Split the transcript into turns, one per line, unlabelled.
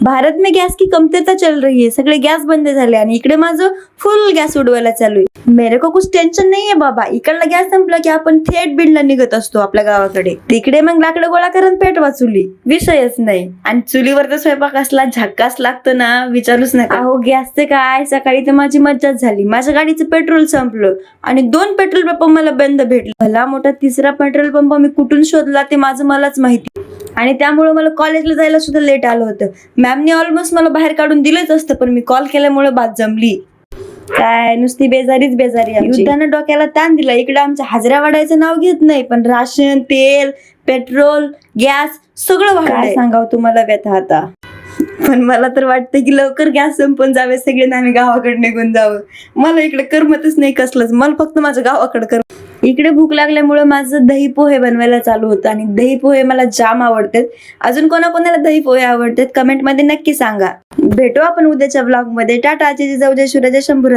भारत में गैस की कमतरता चल रही है, सगळे गॅस बंद झाले आणि इकडे माझं फुल गॅस उडवायला चालू आहे. मेरे को कुछ टेन्शन नाहीये बाबा, इकडला गॅस संपला की आपण थेट बीडला निघत असतो आपल्या गावाकडे. तिकडे मग लाकडं गोळा करून पेटवा चुली, विषयच नाही. आणि चुलीवर तर स्वयंपाक असला झक्कास लागतो ना, विचारूच नका. अहो गॅसचं काय, सकाळी तर माझी मज्जाच झाली. माझ्या गाडीचं पेट्रोल संपलं आणि 2 पेट्रोल पंप मला बंद भेटले. भला मोठा 3रा पेट्रोल पंप मी कुठून शोधला ते माझं मलाच माहिती. आणि त्यामुळे मला कॉलेजला जायला सुद्धा लेट आलं होतं. मॅमने ऑलमोस्ट मला बाहेर काढून दिलंच असतं, पण मी कॉल केल्यामुळे बात जमली. काय नुसती बेजारीच बेजारी. युद्धानं डोक्याला ताण दिला. इकडे आमच्या हाजऱ्या वाढायचं नाव घेत नाही, पण राशन, तेल, पेट्रोल, गॅस सगळं वाढलंय. सांगावं तुम्हाला व्यथा आता. पण मला तर वाटतं की लवकर गॅस संपून जावे, सगळे आम्ही गावाकडे निघून जावं. मला इकडे करमतच नाही कसलंच. मला फक्त माझ्या गावाकडे कर. इकडे भूक लागल्यामुळे माझं दही पोहे बनवायला चालू होतं आणि दही पोहे मला जाम आवडतात. अजून कोणाकोणाला दही पोहे आवडतात कमेंट मध्ये नक्की सांगा. भेटू आपण उद्याच्या व्लॉग मध्ये. टाटा. जय जिजाऊ, जय शिवराय, जय शंभूराज.